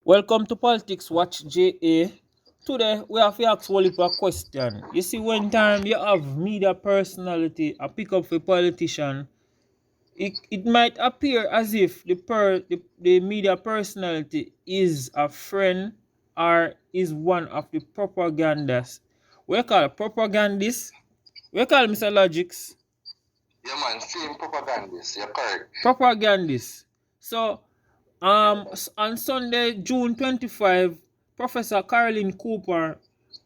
Welcome to Politics Watch JA. Today we have to ask Wally a question. You see, when time you have media personality a pick up for politician, it might appear as if the media personality is a friend or is one of the propagandists. We call propagandists. We call Mr. Logics. Yeah, man, same propagandist. You're correct. Propagandists. So on Sunday, June 25, Professor Caroline Cooper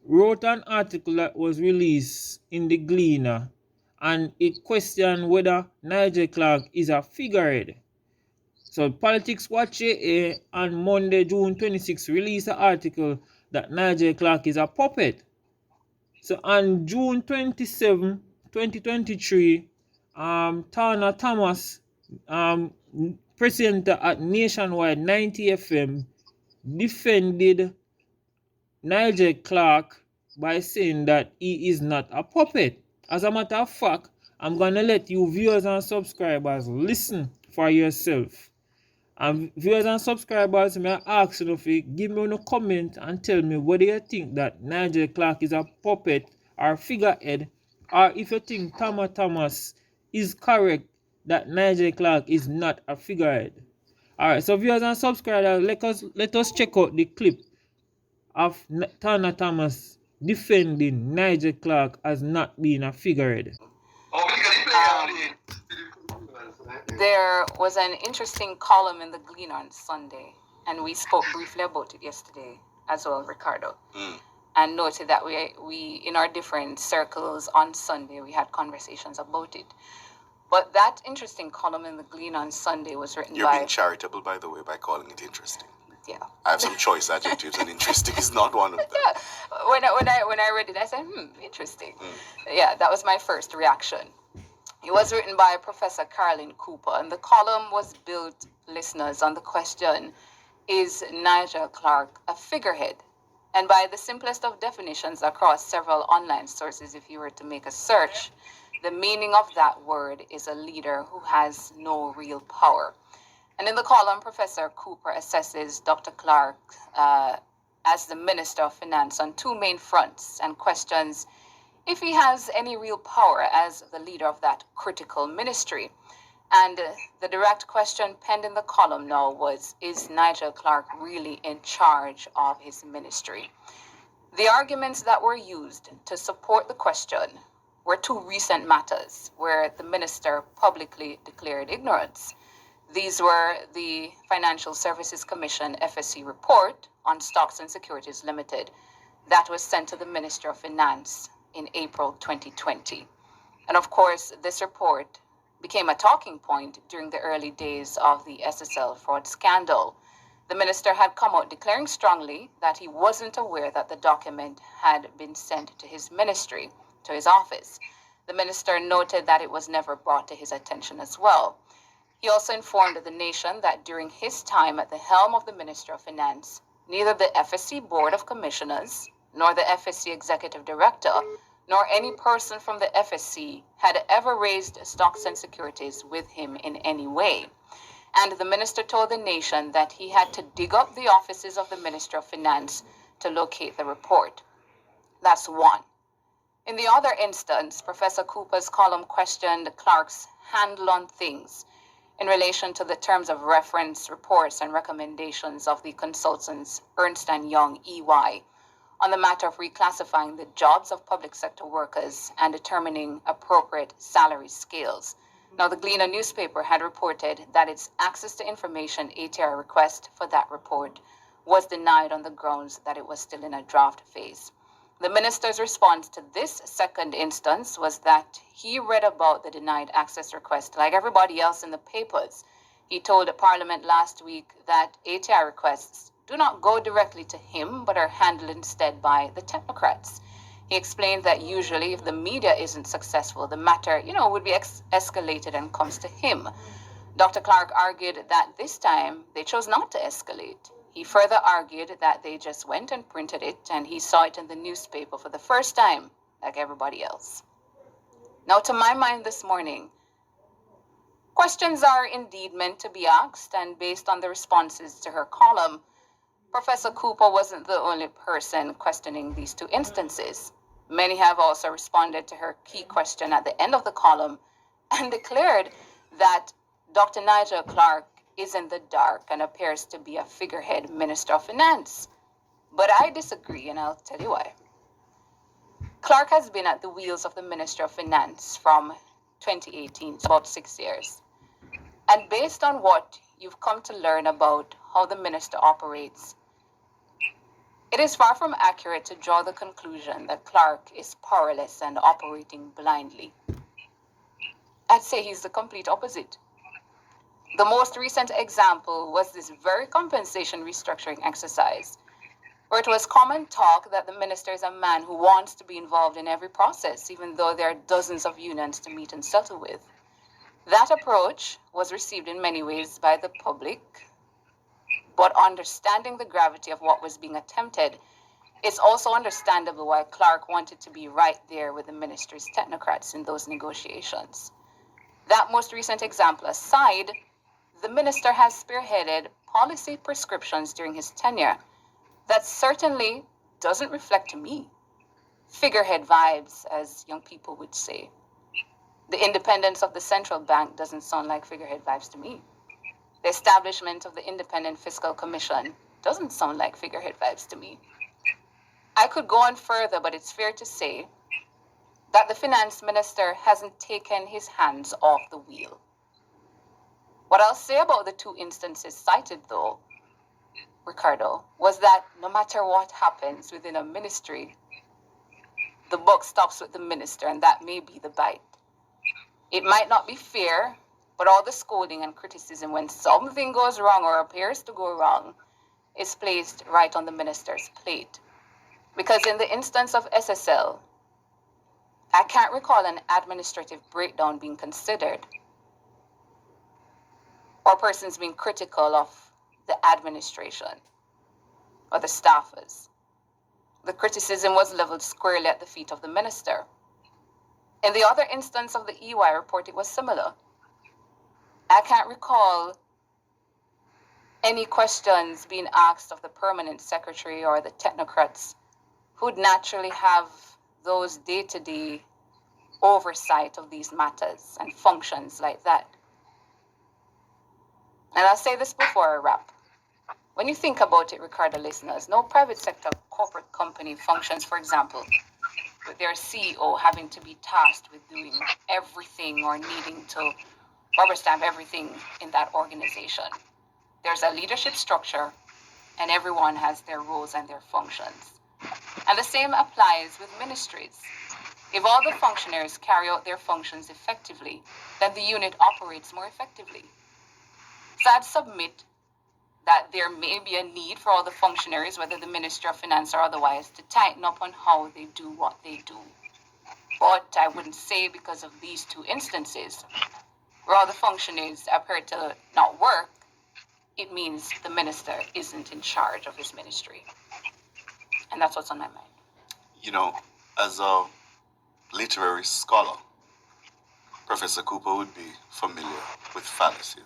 wrote an article that was released in the Gleaner, and it questioned whether Nigel Clarke is a figurehead. So Politics Watch JA on Monday, June 26, released an article that Nigel Clarke is a puppet. So on June 27, 2023, Tauna Thomas, presenter at Nationwide 90 FM, defended Nigel Clarke by saying that he is not a puppet. As a matter of fact, I'm going to let you viewers and subscribers listen for yourself. And viewers and subscribers, may I ask you if you give me a comment and tell me whether you think that Nigel Clarke is a puppet or figurehead, or if you think Thomas is correct that Nigel Clarke is not a figurehead. Alright, so viewers and subscribers, let us check out the clip of Tauna Thomas defending Nigel Clarke as not being a figurehead. There was an interesting column in the Gleaner on Sunday, and we spoke briefly about it yesterday as well, Ricardo. And noted that we in our different circles on Sunday, we had conversations about it. But that interesting column in the Gleaner on Sunday was written You're being charitable, by the way, by calling it interesting. Yeah. I have some choice adjectives, and interesting is not one of them. Yeah. When I read it, I said, interesting. Yeah, that was my first reaction. It was written by Professor Caroline Cooper, and the column was built, listeners, on the question, is Nigel Clarke a figurehead? And by the simplest of definitions across several online sources, if you were to make a search, the meaning of that word is a leader who has no real power. And in the column, Professor Cooper assesses Dr. Clarke as the Minister of Finance on two main fronts and questions if he has any real power as the leader of that critical ministry. And the direct question penned in the column now was, is Nigel Clarke really in charge of his ministry? The arguments that were used to support the question were two recent matters where the minister publicly declared ignorance. These were the Financial Services Commission FSC report on Stocks and Securities Limited that was sent to the Minister of Finance in April 2020. And of course, this report became a talking point during the early days of the SSL fraud scandal. The minister had come out declaring strongly that he wasn't aware that the document had been sent to his ministry, to his office. The minister noted that it was never brought to his attention as well. He also informed the nation that during his time at the helm of the Ministry of Finance, neither the FSC Board of Commissioners, nor the FSC Executive Director, nor any person from the FSC had ever raised stocks and securities with him in any way. And the minister told the nation that he had to dig up the offices of the Minister of Finance to locate the report. That's one. In the other instance, Professor Cooper's column questioned Clarke's handle on things in relation to the terms of reference, reports, and recommendations of the consultants Ernst & Young, EY, on the matter of reclassifying the jobs of public sector workers and determining appropriate salary scales. Now, the Gleaner newspaper had reported that its access to information ATR request for that report was denied on the grounds that it was still in a draft phase. The minister's response to this second instance was that he read about the denied access request like everybody else in the papers. He told the Parliament last week that ATR requests do not go directly to him, but are handled instead by the technocrats. He explained that usually if the media isn't successful, the matter, would be escalated and comes to him. Dr. Clarke argued that this time they chose not to escalate. He further argued that they just went and printed it, and he saw it in the newspaper for the first time, like everybody else. Now, to my mind this morning, questions are indeed meant to be asked, and based on the responses to her column, Professor Cooper wasn't the only person questioning these two instances. Many have also responded to her key question at the end of the column and declared that Dr. Nigel Clarke is in the dark and appears to be a figurehead Minister of Finance. But I disagree, and I'll tell you why. Clarke has been at the wheels of the Minister of Finance from 2018, about 6 years. And based on what you've come to learn about how the minister operates, it is far from accurate to draw the conclusion that Clarke is powerless and operating blindly. I'd say he's the complete opposite. The most recent example was this very compensation restructuring exercise, where it was common talk that the minister is a man who wants to be involved in every process, even though there are dozens of unions to meet and settle with. That approach was received in many ways by the public, but understanding the gravity of what was being attempted, it's also understandable why Clarke wanted to be right there with the minister's technocrats in those negotiations. That most recent example aside, the minister has spearheaded policy prescriptions during his tenure that certainly doesn't reflect to me figurehead vibes, as young people would say. The independence of the central bank doesn't sound like figurehead vibes to me. The establishment of the Independent Fiscal Commission doesn't sound like figurehead vibes to me. I could go on further, but it's fair to say that the finance minister hasn't taken his hands off the wheel. What I'll say about the two instances cited, though, Ricardo, was that no matter what happens within a ministry, the buck stops with the minister, and that may be the bite. It might not be fair, but all the scolding and criticism when something goes wrong or appears to go wrong is placed right on the minister's plate. Because in the instance of SSL, I can't recall an administrative breakdown being considered or persons being critical of the administration or the staffers. The criticism was leveled squarely at the feet of the minister. In the other instance of the EY report, it was similar. I can't recall any questions being asked of the permanent secretary or the technocrats who'd naturally have those day-to-day oversight of these matters and functions like that. And I'll say this before I wrap. When you think about it, Ricardo listeners, no private sector corporate company functions, for example, with their CEO having to be tasked with doing everything or needing to rubber stamp everything in that organization. There's a leadership structure and everyone has their roles and their functions. And the same applies with ministries. If all the functionaries carry out their functions effectively, then the unit operates more effectively. So I'd submit that there may be a need for all the functionaries, whether the Minister of Finance or otherwise, to tighten up on how they do what they do. But I wouldn't say because of these two instances, where all the functionaries appear to not work, it means the minister isn't in charge of his ministry. And that's what's on my mind. You know, as a literary scholar, Professor Cooper would be familiar with fallacies.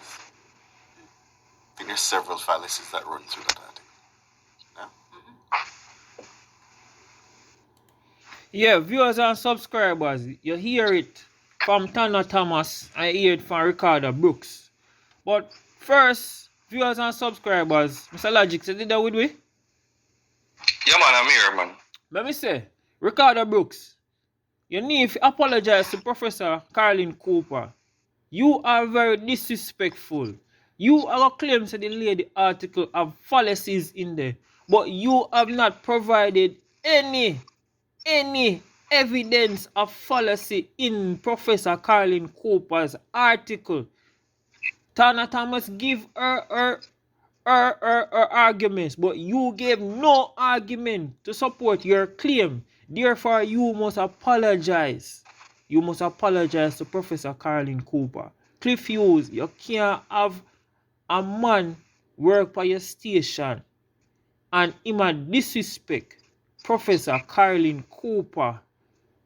I think there's several fallacies that run through that article. Yeah, viewers and subscribers, you hear it from Tauna Thomas, I hear it from RICARDO Brooks. But first, viewers and subscribers, Mr. Logic, you did that with me? Yeah, man, I'm here, man. Let me say, RICARDO Brooks, you need to apologize to Professor Carlin Cooper. You are very disrespectful. You are claiming that the lady article have fallacies in there, but you have not provided any evidence of fallacy in Professor Carlin Cooper's article. Tauna Thomas give her arguments, but you gave no argument to support your claim. Therefore, you must apologize. You must apologize to Professor Carlin Cooper. Cliff Hughes, you can't have a man work for your station and him a disrespect Professor Carlin Cooper,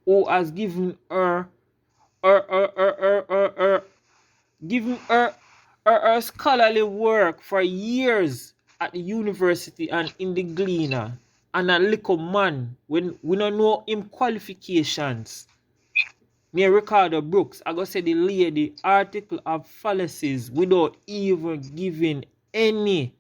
who has given her scholarly work for years at the university and in the Gleaner and a little man when we don't know him qualifications. Me Ricardo Brooks, I go say the lady article of fallacies without even giving any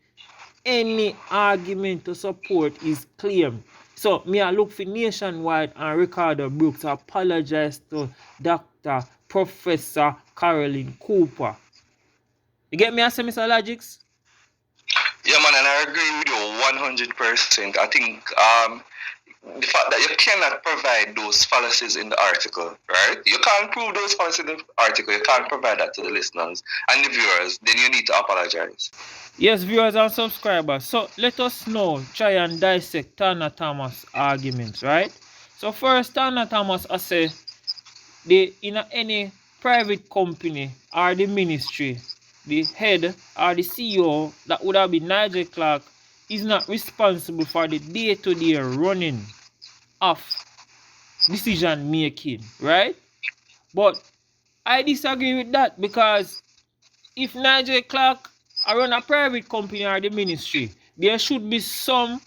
argument to support his claim. So me I look for Nationwide and Ricardo Brooks apologize to Dr. Professor Caroline Cooper. You get me, I say, Mr. Logics? Yeah, man, and I agree with you 100%. I think the fact that you cannot provide those fallacies in the article, right? You can't prove those fallacies in the article. You can't provide that to the listeners and the viewers. Then you need to apologize. Yes, viewers and subscribers. So let us now try and dissect Tauna Thomas' arguments, right? So first, Tauna Thomas, I say, in any private company or the ministry, the head or the CEO that would have been Nigel Clarke is not responsible for the day-to-day running of decision making, right? But I disagree with that, because if Nigel Clarke run a private company or the ministry, there should be some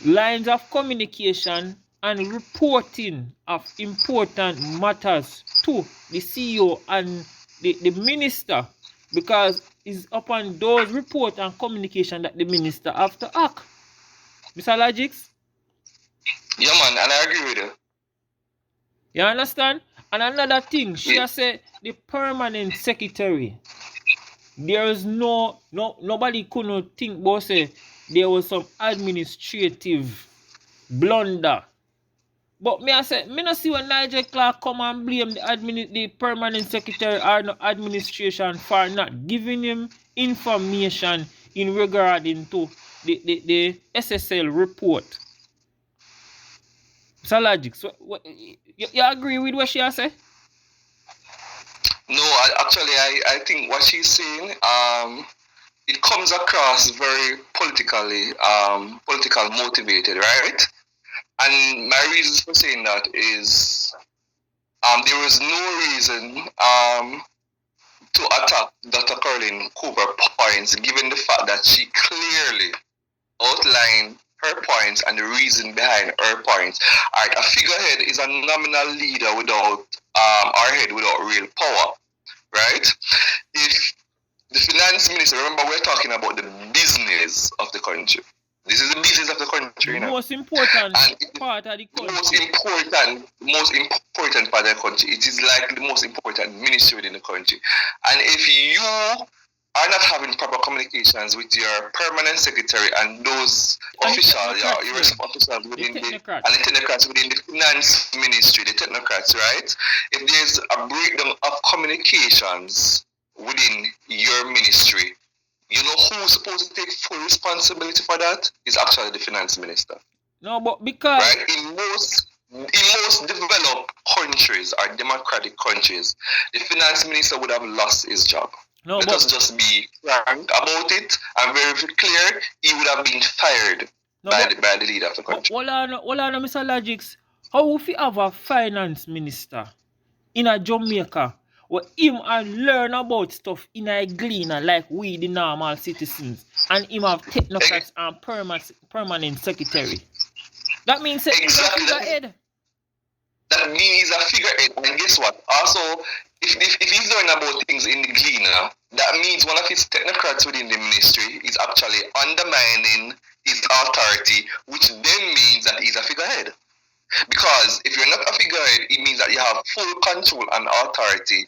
lines of communication and reporting of important matters to the CEO and the minister, because it's upon those reports and communication that the minister have to act. Mr. Logics? Yeah, man, and I agree with you. You understand? And another thing, she has said the permanent secretary, there is nobody couldn't think about say there was some administrative blunder. But me I say, me not see when Nigel Clarke come and blame the permanent secretary or no administration for not giving him information in regarding to the SSL report. So Logic, so you agree with what she has said? No, I think what she's saying, it comes across very political motivated, right? And my reasons for saying that is there is no reason to attack Dr. Caroline Cooper points, given the fact that she clearly outlined her points and the reason behind her points. Alright, a figurehead is a nominal leader without our head without real power, right? If the finance minister, remember we're talking about the business of the country. This is the business of the country, The most important part of the country. Most important part of the country. It is like the most important ministry within the country. And if you are not having proper communications with your permanent secretary and those officials, your officials within the technocrats within the finance ministry, the technocrats, right? If there's a breakdown of communications within your ministry, you know who's supposed to take full responsibility for that? Is actually the finance minister. No, but because right? In most developed countries or democratic countries, the finance minister would have lost his job. No, Let us just be frank about it and very clear. He would have been fired by the leader of the country. Hold on, Mr. Logics. How if you have a finance minister in a Jamaica where him and learn about stuff in a Gleaner like we the normal citizens, and him have technocrats and permanent secretary? That means exactly he's a figurehead. That means he's a figurehead. And guess what? Also, if he's learning about things in the Gleaner, that means one of his technocrats within the ministry is actually undermining his authority, which then means that he's a figurehead. Because if you're not a figurehead, it means that you have full control and authority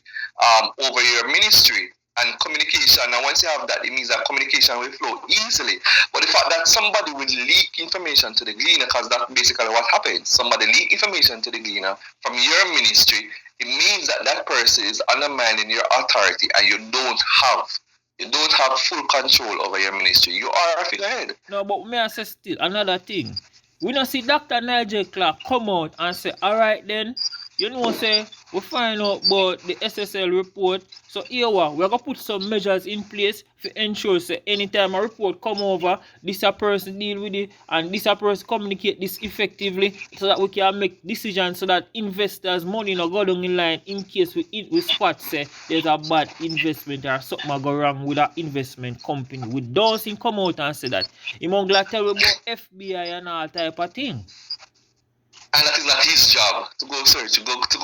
over your ministry and communication. And once you have that, it means that communication will flow easily. But the fact that somebody will leak information to the Gleaner, because that's basically what happens. Somebody leak information to the Gleaner from your ministry, it means that that person is undermining your authority, and you don't have full control over your ministry. You are a figurehead. No, but may I say still another thing. We don't see Dr. Nigel Clarke come out and say, all right then, you know, say we find out about the SSL report. So here we're gonna put some measures in place to ensure say anytime a report come over, this a person deal with it and this a person communicate this effectively so that we can make decisions so that investors' money no go down in line in case we spot say there's a bad investment or something go wrong with that investment company. We don't see come out and say that. He must tell you about FBI and all type of thing. And that is not his job to go search, to go look, to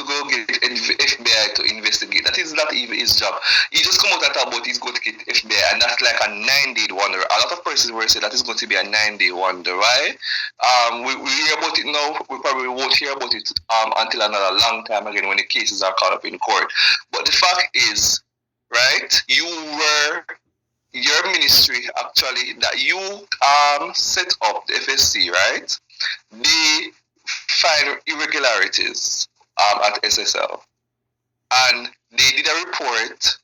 go get FBI to investigate. That is not even his job. He just come out and talk about he's going to get FBI, and that's like a 9-day wonder. A lot of persons will say that is going to be a 9-day wonder, right? We hear about it now. We probably won't hear about it until another long time again when the cases are caught up in court. But the fact is, right? Your ministry actually that you set up the FSC, right? They find irregularities at SSL, and they did a report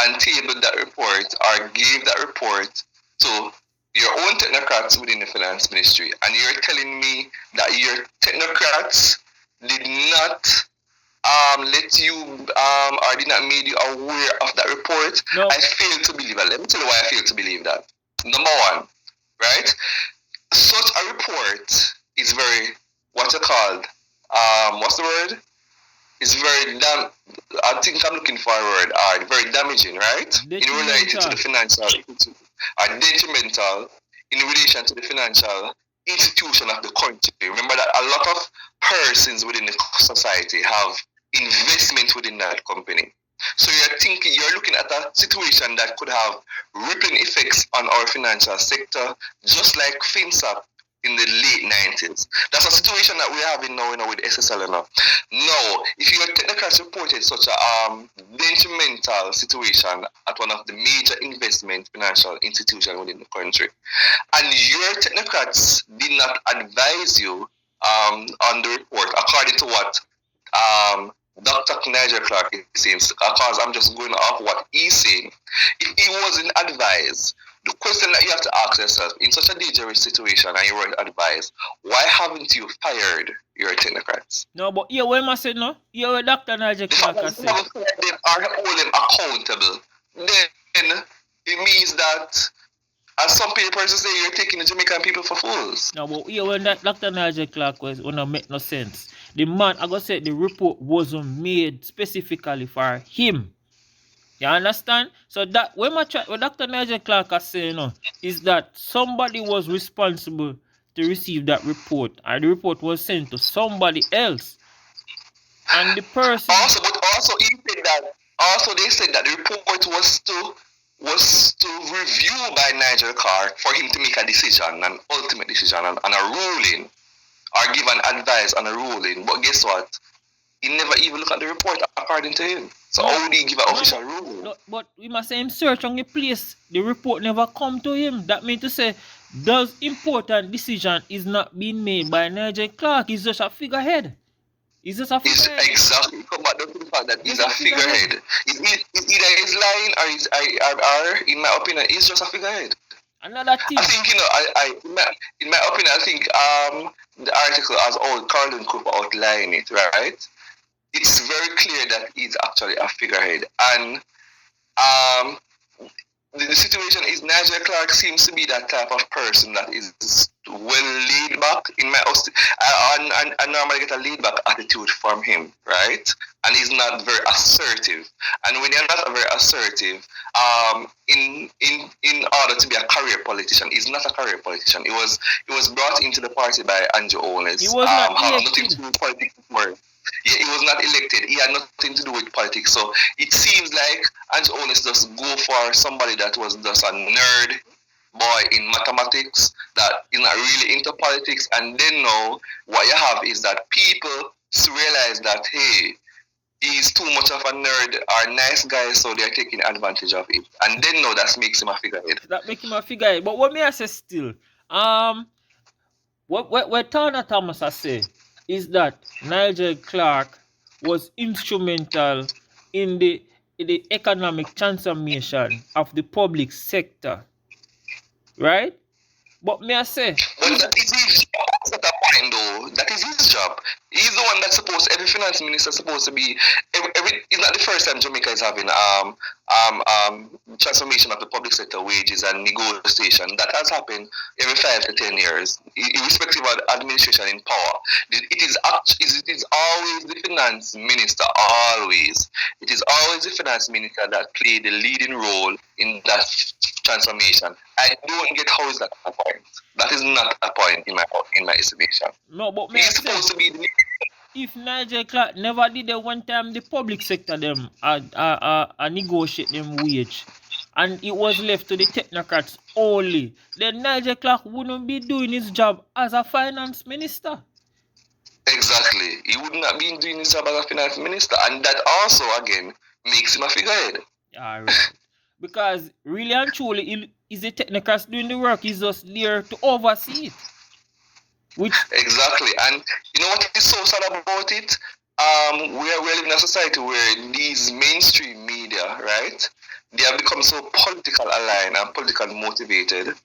and tabled that report or gave that report to your own technocrats within the finance ministry, and you're telling me that your technocrats did not let you or did not made you aware of that report? No. I fail to believe that. Let me tell you why I fail to believe that. Number one, right? Such a report is very, what's it called? What's the word? It's very I think I'm looking for a word. Very damaging, right? In relation to the financial, or detrimental in relation to the financial institution of the country. Remember that a lot of persons within the society have investment within that company. So you're looking at a situation that could have rippling effects on our financial sector, just like FinSap in the late 90s. That's a situation that we're having now, with SSL now. No, if your technocrats reported such a detrimental situation at one of the major investment financial institutions within the country, and your technocrats did not advise you on the report according to what Dr. Nigel Clarke is saying, because I'm just going off what he's saying. If he wasn't advised, the question that you have to ask yourself in such a dangerous situation and you weren't advised, why haven't you fired your technocrats? No, but here what I said no? Here what Dr. Nigel Clarke said. If you hold them accountable, then it means that, as some people say, you're taking the Jamaican people for fools. No, but here when that Dr. Nigel Clarke was gonna make no sense. The man, I gotta say, the report wasn't made specifically for him. You understand? So that what Dr. Nigel Clarke is saying now is that somebody was responsible to receive that report, and the report was sent to somebody else. And the person also he said that they said that the report was to review by Nigel Clarke for him to make a decision, an ultimate decision, and a ruling, or give an advice on a ruling. But guess what? He never even looked at the report according to him. So how would he give an official ruling? No, but we must say him search on the place. The report never come to him. That means to say those important decision is not being made by Nigel Clarke. He's just a figurehead. He's just a figurehead. Exactly. Come back to the fact that he's a figurehead. It's either he's lying or in my opinion, he's just a figurehead. Another thing. I think, in my opinion, I think the article as old Carlin Cooper outlining it, right? It's very clear that he's actually a figurehead. And the situation is Nigel Clarke seems to be that type of person that is well laid back. I normally get a laid back attitude from him, right? And he's not very assertive. And when you're not very assertive, in order to be a career politician, he's not a career politician. He was brought into the party by Andrew Owners. He was not nothing to do with politics. Yeah, he was not elected. He had nothing to do with politics. So it seems like Andrew Owners just go for somebody that was just a nerd boy in mathematics that is not really into politics. And then now what you have is that people realize that, hey, he's too much of a nerd or nice guy, so they're taking advantage of it. And then now that makes him a figurehead. That makes him a figurehead. But what may I say still, what Tauna Thomas has said is that Nigel Clarke was instrumental in the economic transformation of the public sector. Right? But may I say... But that's not a point though, that is his job. He's the one that's supposed. Every finance minister supposed to be. It's not the first time Jamaica is having transformation of the public sector wages and negotiation. That has happened every 5 to 10 years, irrespective of administration in power. It is always the finance minister. Always, it is always the finance minister that played the leading role in that transformation. I don't get how is that a point. That is not a point in my estimation. No, but he's supposed to be the if Nigel Clarke never did the one time the public sector them negotiate them wage and it was left to the technocrats only, then Nigel Clarke wouldn't be doing his job as a finance minister. Exactly. He would not be doing his job as a finance minister, and that also again makes him a figurehead. Alright. Because really and truly is the technocrats doing the work, he's just there to oversee it. Which exactly, and you know what is so sad about it? We're living in a society where these mainstream media, right? They have become so political aligned and political motivated.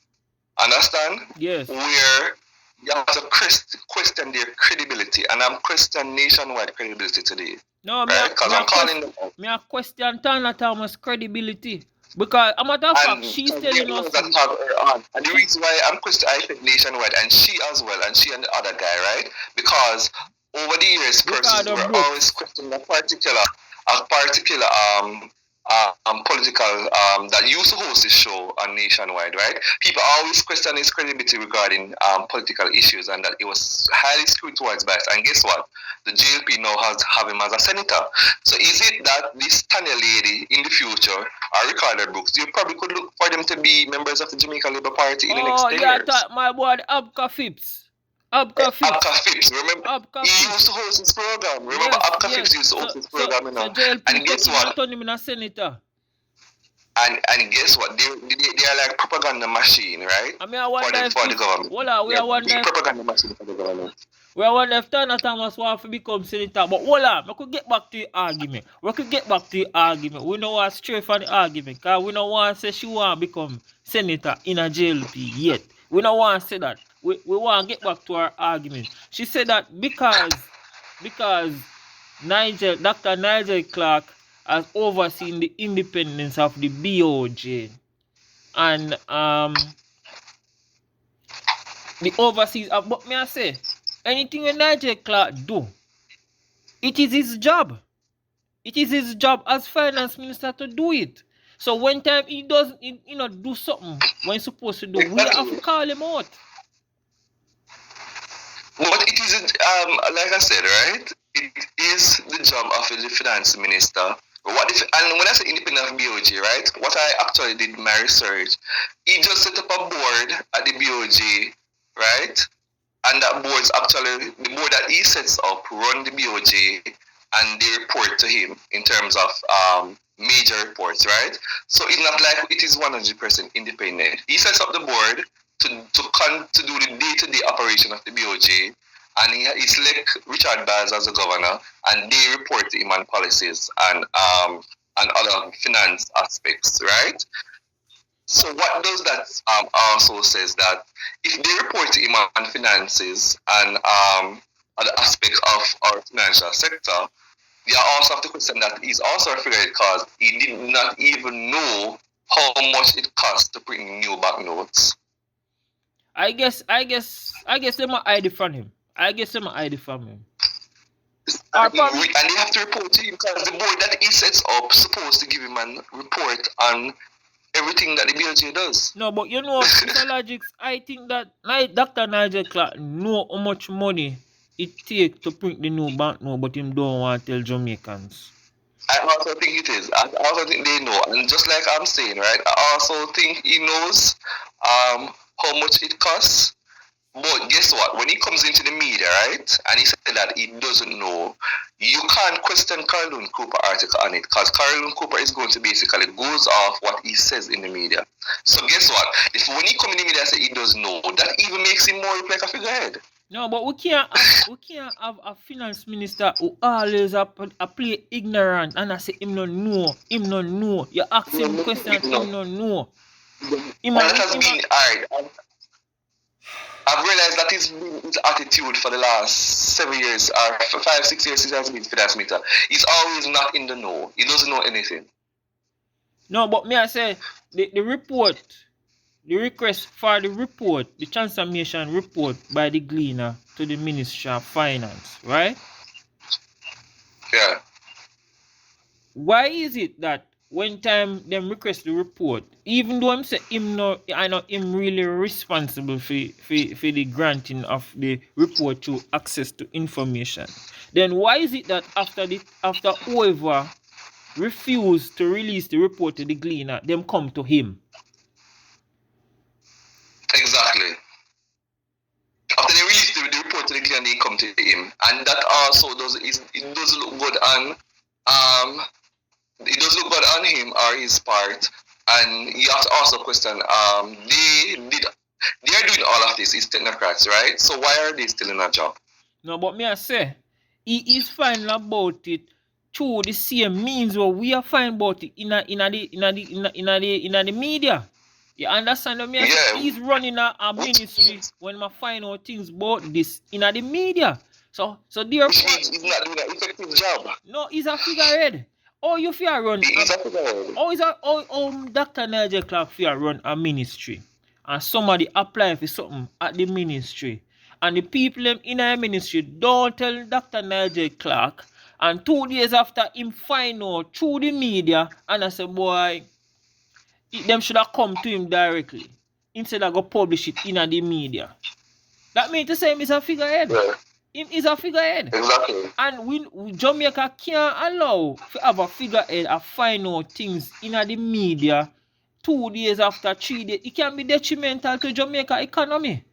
Understand? Yes. Where you have to question their credibility, and I'm questioning Nationwide credibility today. No, right? Because I'm calling them. Me a question Tauna Thomas credibility. Because a matter of fact, she's telling us that have her on. And the reason why I'm questioning I think Nationwide and she as well, and she and the other guy, right? Because over the years, persons were always questioning a particular political that used to host this show on Nationwide, right? People always question his credibility regarding political issues, and that it was highly skewed towards bias. And guess what? The JLP now have him as a senator. So is it that this Tanya lady in the future, or RICARDO Brooks, you probably could look for them to be members of the Jamaica Labour Party in the next 10 years? Oh, my boy, Abka Phipps. Abka Phipps, remember? He used to host his program. Remember, Abka Phipps used to host his program, you know. And guess what? Turn him in a senator. And guess what? They are like propaganda machine, right? I mean, I wonder for the government. Propaganda machine for the government. We are wondering if Tauna Thomas wants to become senator. But hold on, we could get back to the argument. We don't want to stray from the argument. Because we don't want to say she want to become senator in a JLP yet. We don't want to say that. We want to get back to our argument. She said that because Dr. Nigel Clarke has overseen the independence of the BOJ and the overseas. But may I say, anything that Nigel Clarke do, it is his job. It is his job as finance minister to do it. So when time he doesn't, do something when he's supposed to do, we have to call him out. But it isn't, like I said, right? It is the job of the finance minister. And when I say independent of BOJ, right? What I actually did my research, he just set up a board at the BOJ, right? And that board is actually the board that he sets up, run the BOJ, and they report to him in terms of major reports, right? So it's not like it is 100% independent. He sets up the board to do the day-to-day operation of the BOJ, and he select Richard Baz as the governor, and they report to him on policies and other finance aspects, right? So what does that also says that if they report to him on finances and other aspects of our financial sector, they also have to question that he's also a figurehead because he did not even know how much it costs to print new banknotes. I guess they might hide it from him. And they have to report to him because the board that he sets up is supposed to give him a report on everything that the BLJ does. No, but you know, Mr. Logics, I think that Dr. Nigel Clarke know how much money it takes to print the new banknote, but him don't want to tell Jamaicans. I also think it is. I also think they know. And just like I'm saying, right, I also think he knows how much it costs. But guess what? When he comes into the media, right, and he said that he doesn't know, you can't question Carolyn Cooper article on it because Carolyn Cooper is going to basically goes off what he says in the media. So guess what? When he comes in the media and say he doesn't know, that even makes him more like a figurehead. No, but we can't have a finance minister who always play ignorant and I say him no know. You ask him questions, him no know. That has been hard. I've realized that is his attitude for the last 7 years or 5, 6 years since he has been finance minister. He's always not in the know. He doesn't know anything. No, but me I say the report, the request for the report, the transformation report by the Gleaner to the Ministry of Finance, right? Yeah. Why is it that when time them request the report, even though I'm say him no, I know him really responsible for the granting of the report to access to information, then why is it that after whoever refused to release the report to the Gleaner, them come to him? Exactly. After they release the report to the Gleaner, they come to him, and that also it does look good on it does look good on him or his part, and you have to also question they are doing all of this. It's technocrats, right? So why are they still in a job? No, but me I say he is fine about it through the same means where we are fine about it in the media. You understand what me? Yeah. He's running a ministry when I find out things about this in the media. So therefore, which means he's not doing an effective job. No, he's a figurehead. Oh, you fear run? He's a figurehead. Dr. Nigel Clarke fear run a ministry, and somebody apply for something at the ministry, and the people them in a ministry don't tell Dr. Nigel Clarke, and 2 days after him find out through the media, and I say, boy, them should have come to him directly instead of go publish it in the media. That means to say him is a figurehead. Yeah. Him is a figurehead. Exactly. And we Jamaica can't allow to have a figurehead and find out things in the media 2 days after 3 days. It can be detrimental to Jamaica economy.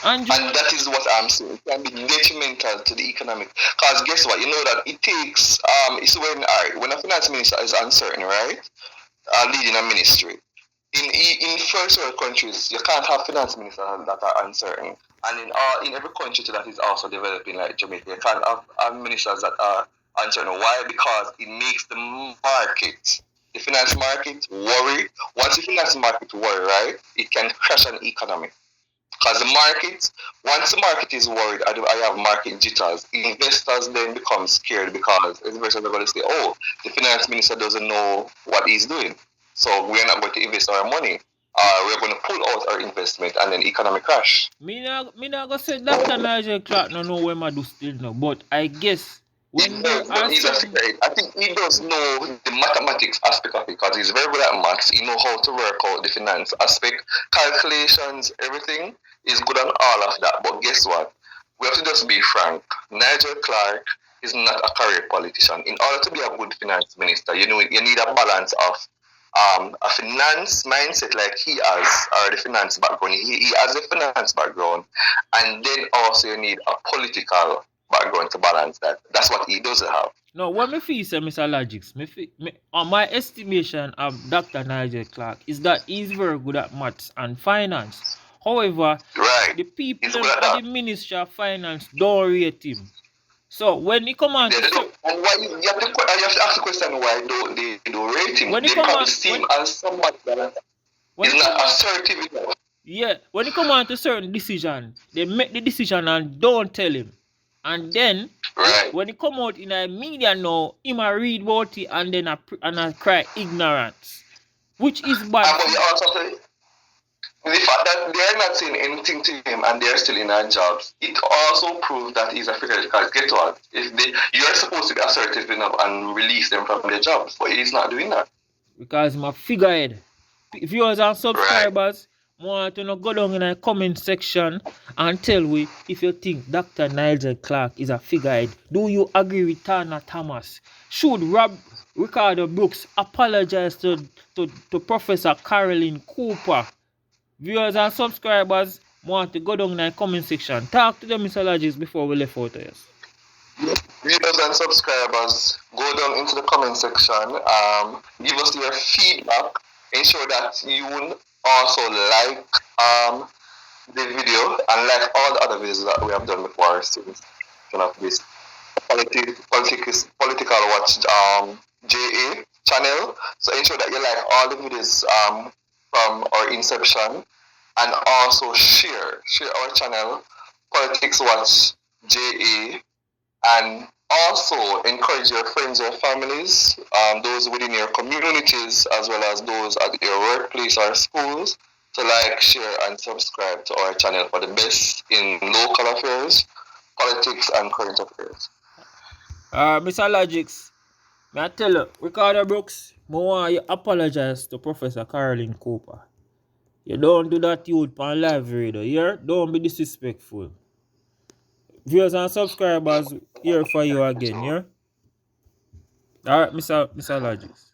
And that is what I'm saying. It can be detrimental to the economic. Because guess what? You know that it takes it's when a finance minister is uncertain, right? Leading a ministry. In first world countries, you can't have finance ministers that are uncertain. And in every country that is also developing, like Jamaica, you can't have ministers that are uncertain. Why? Because it makes the market, the finance market, worry. Once the finance market worry, right, it can crash an economy. Because once the market is worried, I have market jitters. Investors then become scared because investors are going to say, oh, the finance minister doesn't know what he's doing. So we're not going to invest our money. We're going to pull out our investment and then economic crash. Me not go say Dr. Nigel Clarke no know where I do still know, but I guess when I think he does know the mathematics aspect of it because he's very good at maths. He knows how to work out the finance aspect, calculations, everything is good on all of that. But guess what? We have to just be frank. Nigel Clarke is not a career politician. In order to be a good finance minister, you need a balance of a finance mindset like he has, or the finance background. He has a finance background, and then also you need a political background to balance that. That's what he doesn't have. No, what me feel say, Mr. Logics, on my estimation of Dr. Nigel Clarke is that he's very good at maths and finance. However, right, the people at the Ministry of Finance don't rate him. So when he come on, and why you have to ask the question why they don't rate him. They probably see him as somebody that is not assertive enough. Yeah, when he come on to certain decision, they make the decision and don't tell him. And then when he come out in a media now, he might read about it and then I cry ignorance, which is bad. But you also say the fact that they are not saying anything to him and they are still in their jobs, it also proves that he's a figurehead. Because guess what? You are supposed to be assertive enough and release them from their jobs, but he's not doing that. Because I'm a figurehead. Viewers and subscribers, want to go down in the comment section and tell me if you think Dr. Nigel Clarke is a figurehead. Do you agree with Tauna Thomas? Should RICARDO Brooks apologize to Professor Caroline Cooper? Viewers and subscribers want to go down in the comment section. Talk to them, Mr. Logics, before we left out here. Viewers and subscribers, go down into the comment section. Give us your feedback. Ensure that you also like the video and like all the other videos that we have done before since this political watch JA channel. So ensure that you like all the videos from our inception and also share our channel, Politics Watch JA, and also encourage your friends, your families, those within your communities, as well as those at your workplace or schools, to like, share, and subscribe to our channel for the best in local affairs, politics, and current affairs. Mr. Logics, may I tell you, Ricardo Brooks, I want you apologize to Professor Caroline Cooper. You don't do that youth on live radio, yeah? Don't be disrespectful. Viewers and subscribers here for you again, yeah? Alright, Mr. Logics.